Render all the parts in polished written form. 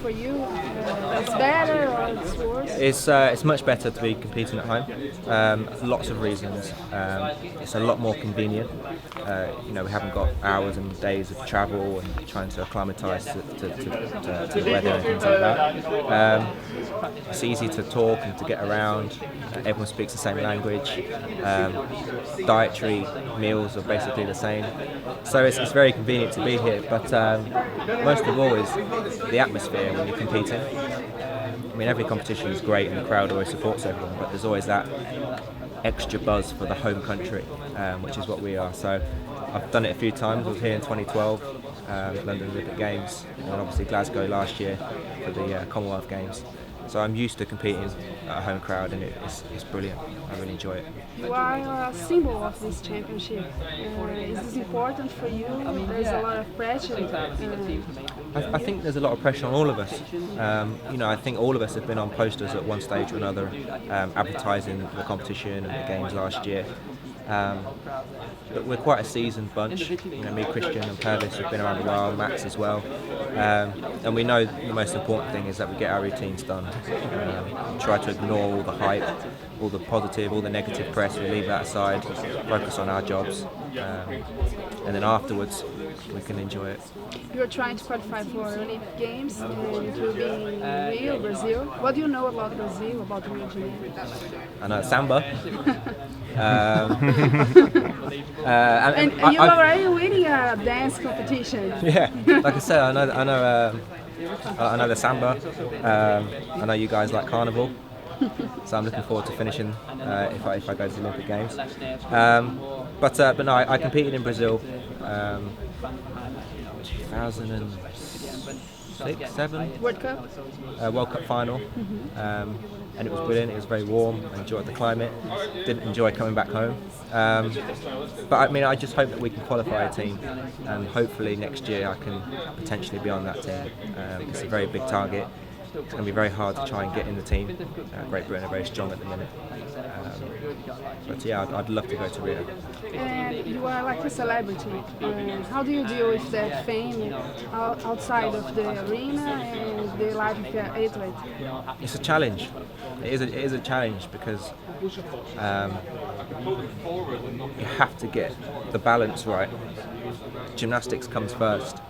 for you? It's better or it's worse? It's much better to be competing at home. Lots of reasons. It's a lot more convenient. We haven't got hours and days of travel and trying to acclimatise to the weather and things like that. It's easy to talk and to get around. Everyone speaks the same language. Dietary meals are basically the same. So it's very convenient to be here. But most of all is the atmosphere when you're competing. I mean, every competition is great and the crowd always supports everyone, but there's always that extra buzz for the home country, which is what we are. So I've done it a few times. I was here in 2012, London Olympic Games, and obviously Glasgow last year for the Commonwealth Games. So I'm used to competing at a home crowd, and it's brilliant. I really enjoy it. You are a symbol of this championship. Is this important for you? There's a lot of pressure. I think there's a lot of pressure on all of us. I think all of us have been on posters at one stage or another, advertising the competition and the games last year. But we're quite a seasoned bunch. Me, Christian and Purvis have been around a while, Max as well. And we know the most important thing is that we get our routines done. Try to ignore all the hype, all the positive, all the negative press. We leave that aside, focus on our jobs. And then afterwards, we can enjoy it. You're trying to qualify for Olympic Games, and it will be in Rio, Brazil. What do you know about Brazil, about Rio de Janeiro? I know Samba. And you're already winning a dance competition. Yeah, like I said, I know the Samba. I know you guys like Carnival. So I'm looking forward to finishing if I go to the Olympic Games. But no, I competed in Brazil 2006, 7 World Cup? World Cup final, and it was brilliant. It was very warm. I enjoyed the climate. Didn't enjoy coming back home, but I just hope that we can qualify a team, and hopefully next year I can potentially be on that team. It's a very big target. It's going to be very hard to try and get in the team. Great Britain are very strong at the minute. But yeah, I'd love to go to Rio. And you are like a celebrity. How do you deal with that fame outside of the arena and the life of the athlete? It's a challenge. It is a challenge because you have to get the balance right. Gymnastics comes first.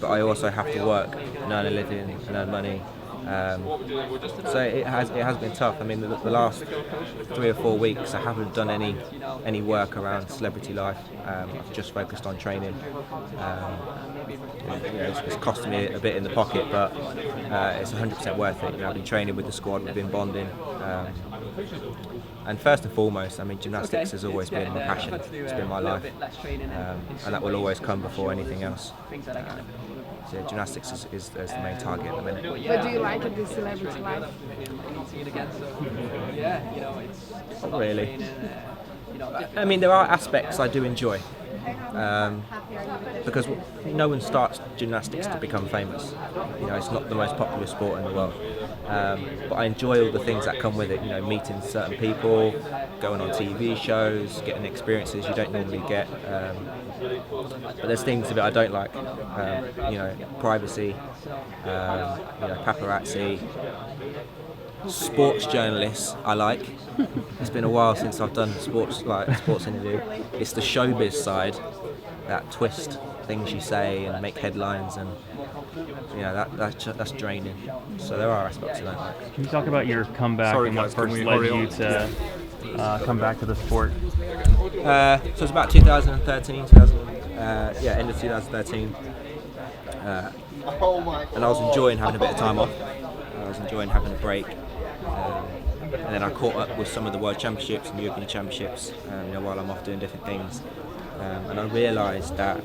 But I also have to work and earn a living and earn money. So it has been tough. I mean, the last 3 or 4 weeks I haven't done any work around celebrity life. I've just focused on training. It's costing me a bit in the pocket, but it's 100% worth it. I've been training with the squad, we've been bonding. And first and foremost, gymnastics has always been my passion. It's been my life, and that will always come before anything else. So gymnastics is the main target at the minute. But do you like the celebrity life? Not really. There are aspects I do enjoy. Because no one starts gymnastics to become famous. It's not the most popular sport in the world. But I enjoy all the things that come with it. Meeting certain people, going on TV shows, getting experiences you don't normally get. But there's things of it I don't like. Privacy, paparazzi. Sports journalists I like. It's been a while since I've done a sports interview. It's the showbiz side that twist things you say and make headlines, and that's draining. So there are aspects I don't like. Can you talk about your comeback and what first led you to come back to the sport? So it's about 2013, end of 2013. And I was enjoying having a bit of time off. I was enjoying having a break. And then I caught up with some of the World Championships and European Championships while I'm off doing different things. And I realised that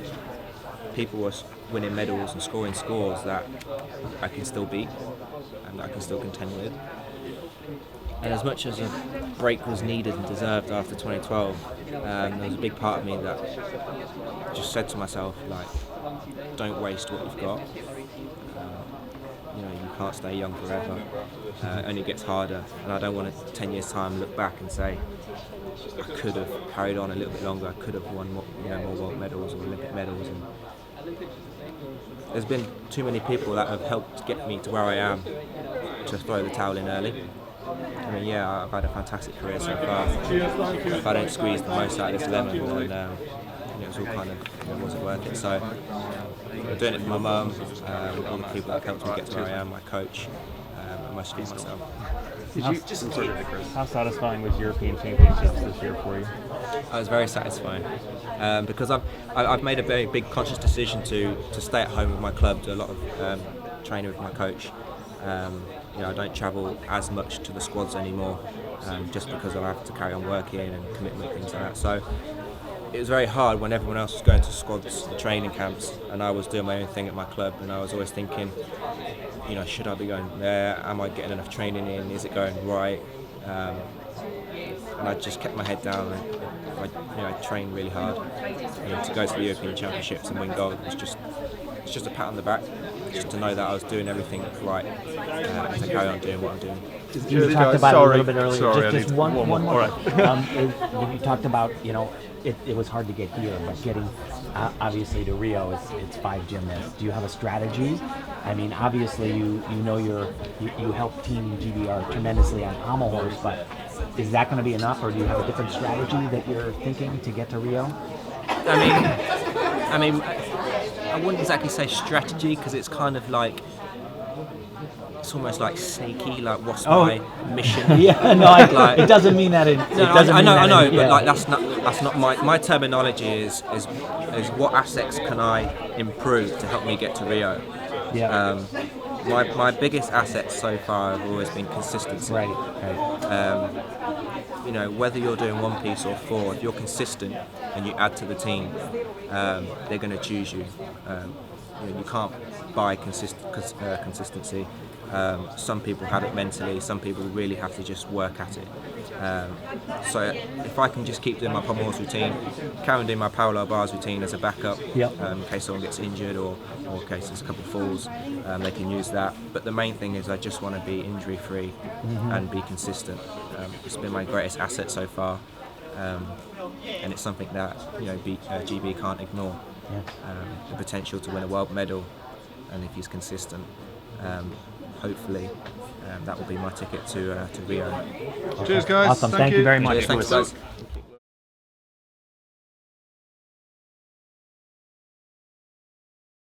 people were winning medals and scoring scores that I can still beat and I can still contend with. And as much as a break was needed and deserved after 2012, there was a big part of me that just said to myself, don't waste what you've got. You can't stay young forever. It only gets harder, and I don't want to 10 years time look back and say I could have carried on a little bit longer. I could have won more world medals or Olympic medals. And there's been too many people that have helped get me to where I am to throw the towel in early. I mean, yeah, I've had a fantastic career so far. If I don't squeeze the most out of this lemon, then it was all kind of, wasn't worth it. So I'm doing it for my mum, all the people that have helped me get to where I am, my coach, and mostly myself. How satisfying was European Championships this year for you? It was very satisfying because I've made a very big conscious decision to stay at home with my club, do a lot of training with my coach. I don't travel as much to the squads anymore, just because I have to carry on working and commitment, things like that. So it was very hard when everyone else was going to squads and training camps, and I was doing my own thing at my club. And I was always thinking, should I be going there? Am I getting enough training in? Is it going right? And I just kept my head down. And I trained really hard. To go to the European Championships and win gold was just a pat on the back, just to know that I was doing everything right, to carry on doing what I'm doing. You talked about it a little bit earlier. Sorry, just one more. Right. You talked about, it was hard to get here, but getting obviously to Rio, it's 5 gymnasts. Do you have a strategy? I mean, obviously you help Team GBR tremendously on pommel horse, but is that going to be enough, or do you have a different strategy that you're thinking to get to Rio? I mean, I wouldn't exactly say strategy, because it's kind of like, it's almost like sneaky, like what's my mission? Yeah, no, it doesn't mean that. I know, but like that's not my terminology. Is what assets can I improve to help me get to Rio? Yeah. My biggest assets so far have always been consistency. Right. Whether you're doing 1 piece or 4, if you're consistent and you add to the team, they're going to choose you. You can't buy consistency. Some people have it mentally, some people really have to just work at it. So if I can just keep doing my pommel horse routine, carry on doing my parallel bars routine as a backup, in case someone gets injured or in case there's a couple of falls, they can use that. But the main thing is I just want to be injury free and be consistent. It's been my greatest asset so far, and it's something that GB can't ignore. The potential to win a world medal, and if he's consistent, hopefully that will be my ticket to Rio. Cheers, guys. Awesome. Thank you very much. Thanks, guys.